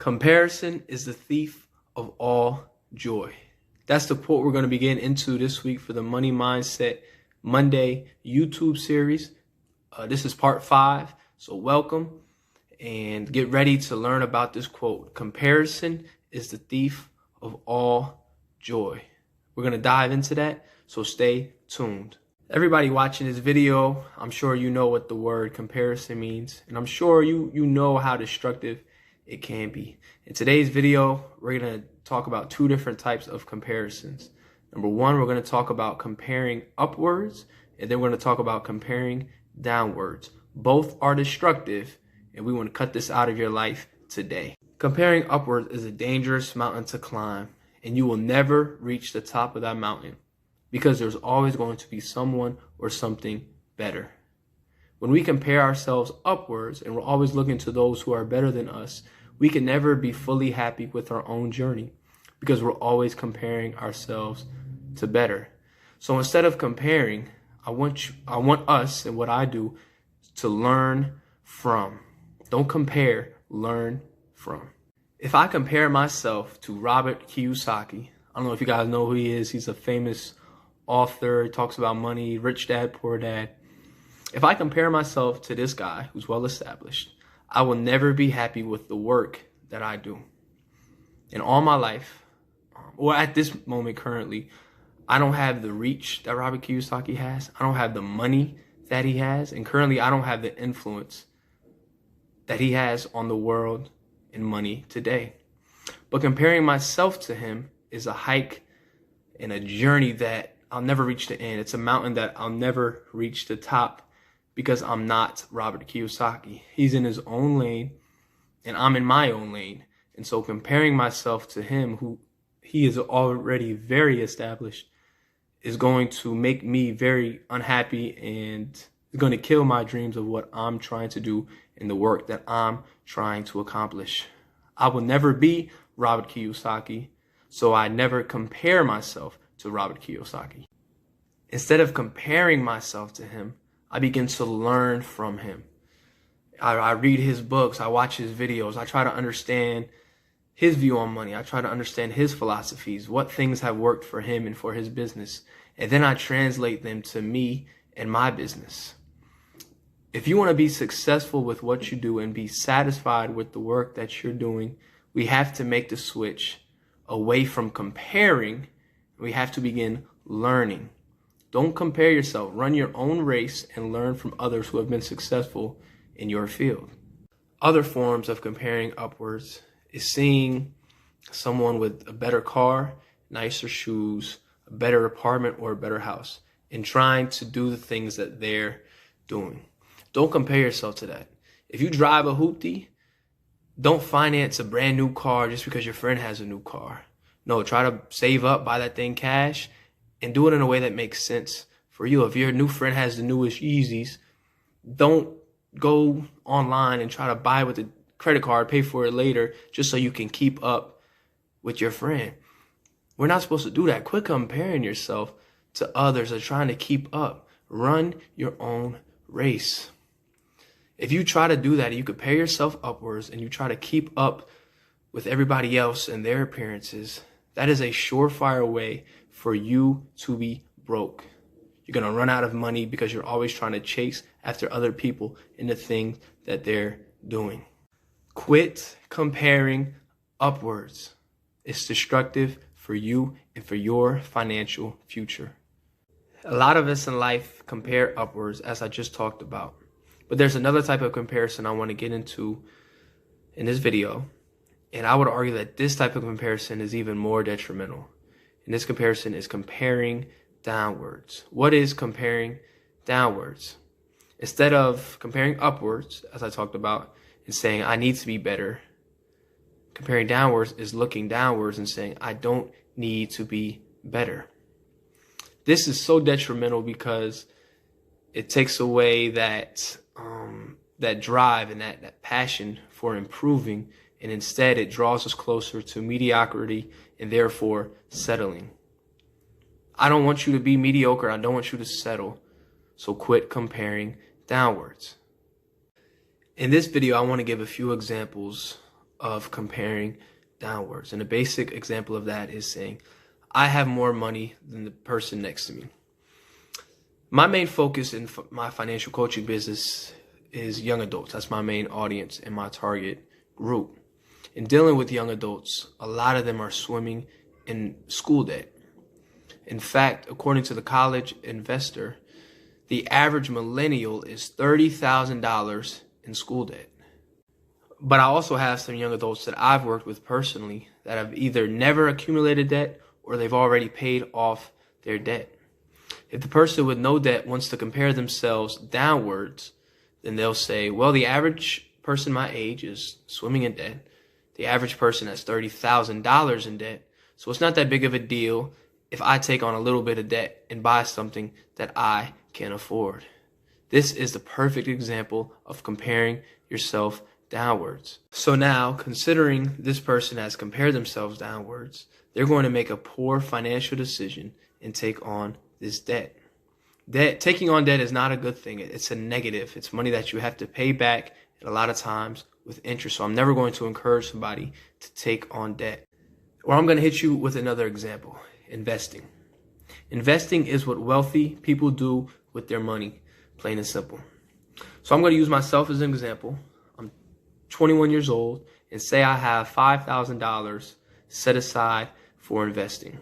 Comparison is the thief of all joy. That's the quote we're going to be getting into this week for the Money Mindset Monday YouTube series. This is part 5, so welcome and get ready to learn about this quote. Comparison is the thief of all joy. We're going to dive into that, so stay tuned. Everybody watching this video, I'm sure you know what the word comparison means, and I'm sure you know how destructive it can be. In today's video, we're going to talk about 2 different types of comparisons. Number 1, we're going to talk about comparing upwards, and then we're going to talk about comparing downwards. Both are destructive, and we want to cut this out of your life today. Comparing upwards is a dangerous mountain to climb, and you will never reach the top of that mountain because there's always going to be someone or something better. When we compare ourselves upwards and we're always looking to those who are better than us, we can never be fully happy with our own journey because we're always comparing ourselves to better. So instead of comparing, I want us, and what I do, to learn from. Don't compare, learn from. If I compare myself to Robert Kiyosaki, I don't know if you guys know who he is. He's a famous author. He talks about money, Rich Dad, Poor Dad. If I compare myself to this guy who's well established, I will never be happy with the work that I do. In all my life, or at this moment currently, I don't have the reach that Robert Kiyosaki has. I don't have the money that he has. And currently, I don't have the influence that he has on the world and money today. But comparing myself to him is a hike and a journey that I'll never reach the end. It's a mountain that I'll never reach the top because I'm not Robert Kiyosaki. He's in his own lane and I'm in my own lane. And so comparing myself to him, who he is already very established, is going to make me very unhappy and is going to kill my dreams of what I'm trying to do and the work that I'm trying to accomplish. I will never be Robert Kiyosaki, so I never compare myself to Robert Kiyosaki. Instead of comparing myself to him, I begin to learn from him. I read his books, I watch his videos, I try to understand his view on money, I try to understand his philosophies, what things have worked for him and for his business, and then I translate them to me and my business. If you want to be successful with what you do and be satisfied with the work that you're doing, we have to make the switch away from comparing. We have to begin learning. Don't compare yourself. Run your own race and learn from others who have been successful in your field. Other forms of comparing upwards is seeing someone with a better car, nicer shoes, a better apartment, or a better house, and trying to do the things that they're doing. Don't compare yourself to that. If you drive a hoopty, don't finance a brand new car just because your friend has a new car. No, try to save up, buy that thing cash, and do it in a way that makes sense for you. If your new friend has the newest Yeezys, don't go online and try to buy with a credit card, pay for it later, just so you can keep up with your friend. We're not supposed to do that. Quit comparing yourself to others or trying to keep up. Run your own race. If you try to do that, you compare yourself upwards and you try to keep up with everybody else and their appearances, that is a surefire way for you to be broke. You're going to run out of money because you're always trying to chase after other people in the things that they're doing. Quit comparing upwards. It's destructive for you and for your financial future. A lot of us in life compare upwards, as I just talked about. But there's another type of comparison I want to get into in this video. And I would argue that this type of comparison is even more detrimental. And this comparison is comparing downwards. What is comparing downwards? Instead of comparing upwards, as I talked about, and saying, I need to be better, comparing downwards is looking downwards and saying, I don't need to be better. This is so detrimental because it takes away that drive and that passion for improving, and instead it draws us closer to mediocrity and therefore settling. I don't want you to be mediocre. I don't want you to settle. So quit comparing downwards. In this video, I want to give a few examples of comparing downwards. And a basic example of that is saying, I have more money than the person next to me. My main focus in my financial coaching business is young adults. That's my main audience and my target group. In dealing with young adults, a lot of them are swimming in school debt. In fact, according to the College Investor, the average millennial is $30,000 in school debt. But I also have some young adults that I've worked with personally that have either never accumulated debt or they've already paid off their debt. If the person with no debt wants to compare themselves downwards, then they'll say, well, the average person my age is swimming in debt. The average person has $30,000 in debt. So it's not that big of a deal if I take on a little bit of debt and buy something that I can afford. This is the perfect example of comparing yourself downwards. So now, considering this person has compared themselves downwards, they're going to make a poor financial decision and take on this debt. Taking on debt is not a good thing. It's a negative. It's money that you have to pay back, and a lot of times with interest. So I'm never going to encourage somebody to take on debt. Or I'm going to hit you with another example, investing. Investing is what wealthy people do with their money, plain and simple. So I'm going to use myself as an example. I'm 21 years old and say I have $5,000 set aside for investing.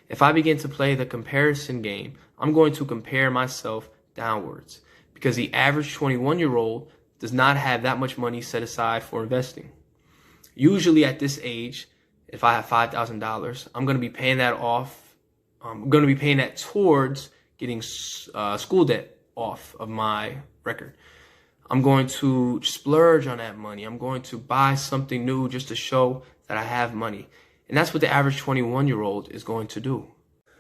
If I begin to play the comparison game, I'm going to compare myself downwards because the average 21-year-old does not have that much money set aside for investing. Usually at this age, if I have $5,000, I'm going to be paying that off. I'm going to be paying that towards getting school debt off of my record. I'm going to splurge on that money. I'm going to buy something new just to show that I have money. And that's what the average 21-year-old is going to do.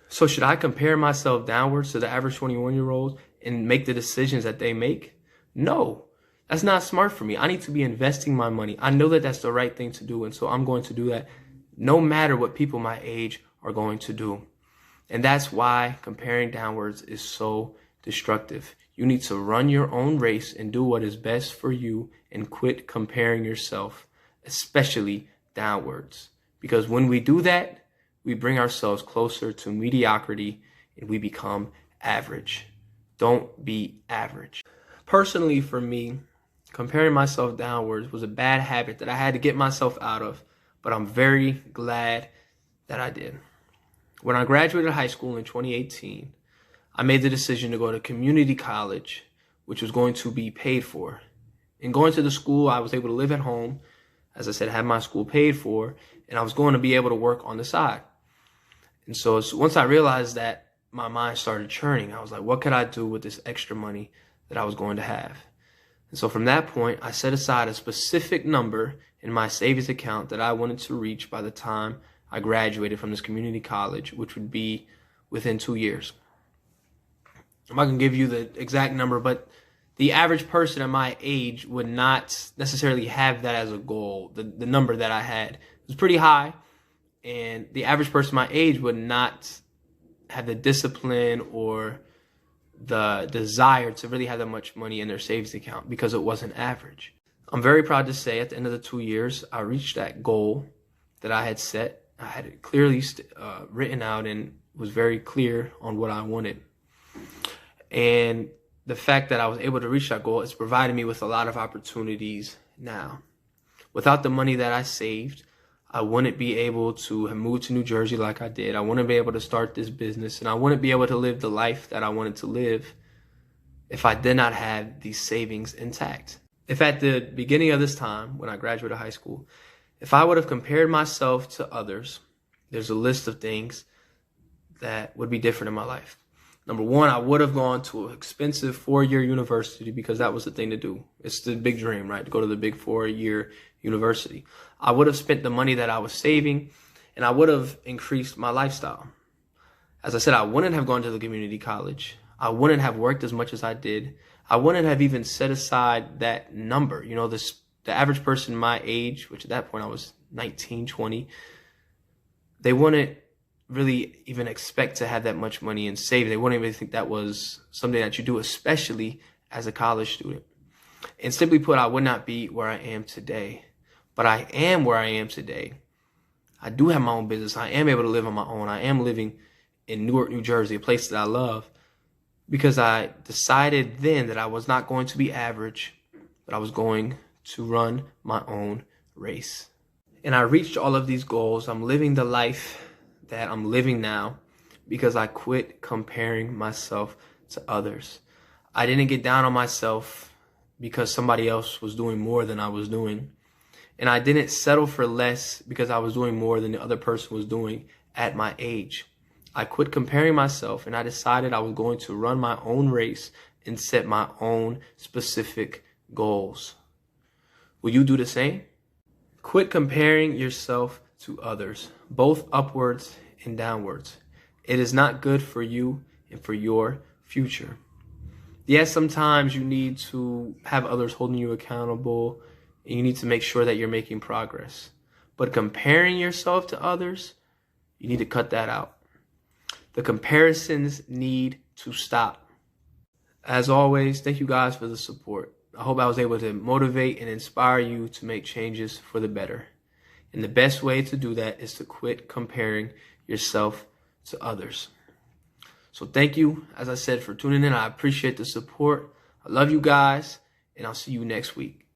So should I compare myself downwards to the average 21-year-old and make the decisions that they make? No, that's not smart for me. I need to be investing my money. I know that that's the right thing to do. And so I'm going to do that no matter what people my age are going to do. And that's why comparing downwards is so destructive. You need to run your own race and do what is best for you and quit comparing yourself, especially downwards. Because when we do that, we bring ourselves closer to mediocrity and we become average. Don't be average. Personally, for me, comparing myself downwards was a bad habit that I had to get myself out of, but I'm very glad that I did. When I graduated high school in 2018, I made the decision to go to community college, which was going to be paid for. In going to the school, I was able to live at home, as I said, have my school paid for, and I was going to be able to work on the side. And so once I realized that, my mind started churning. I was like, what could I do with this extra money that I was going to have? And so from that point, I set aside a specific number in my savings account that I wanted to reach by the time I graduated from this community college, which would be within 2 years. I'm not going to give you the exact number, but the average person at my age would not necessarily have that as a goal. The number that I had was pretty high, and the average person my age would not have the discipline or the desire to really have that much money in their savings account because it wasn't average. I'm very proud to say at the end of the 2 years, I reached that goal that I had set. I had it clearly written out and was very clear on what I wanted. And the fact that I was able to reach that goal has provided me with a lot of opportunities now. Without the money that I saved, I wouldn't be able to have moved to New Jersey like I did. I wouldn't be able to start this business, and I wouldn't be able to live the life that I wanted to live if I did not have these savings intact. If at the beginning of this time, when I graduated high school, if I would have compared myself to others, there's a list of things that would be different in my life. Number one, I would have gone to an expensive 4-year university because that was the thing to do. It's the big dream, right? To go to the big 4-year university. I would have spent the money that I was saving, and I would have increased my lifestyle. As I said, I wouldn't have gone to the community college. I wouldn't have worked as much as I did. I wouldn't have even set aside that number. You know, the average person my age, which at that point I was 19, 20, they wouldn't really even expect to have that much money in saving. They wouldn't even think that was something that you do, especially as a college student. And simply put, I would not be where I am today. but I am where I am today. I do have my own business. I am able to live on my own. I am living in Newark, New Jersey, a place that I love, because I decided then that I was not going to be average, but I was going to run my own race. And I reached all of these goals. I'm living the life that I'm living now because I quit comparing myself to others. I didn't get down on myself because somebody else was doing more than I was doing. And I didn't settle for less because I was doing more than the other person was doing at my age. I quit comparing myself, and I decided I was going to run my own race and set my own specific goals. Will you do the same? Quit comparing yourself to others, both upwards and downwards. It is not good for you and for your future. Yes, sometimes you need to have others holding you accountable, and you need to make sure that you're making progress. But comparing yourself to others, you need to cut that out. The comparisons need to stop. As always, thank you guys for the support. I hope I was able to motivate and inspire you to make changes for the better. And the best way to do that is to quit comparing yourself to others. So thank you, as I said, for tuning in. I appreciate the support. I love you guys, and I'll see you next week.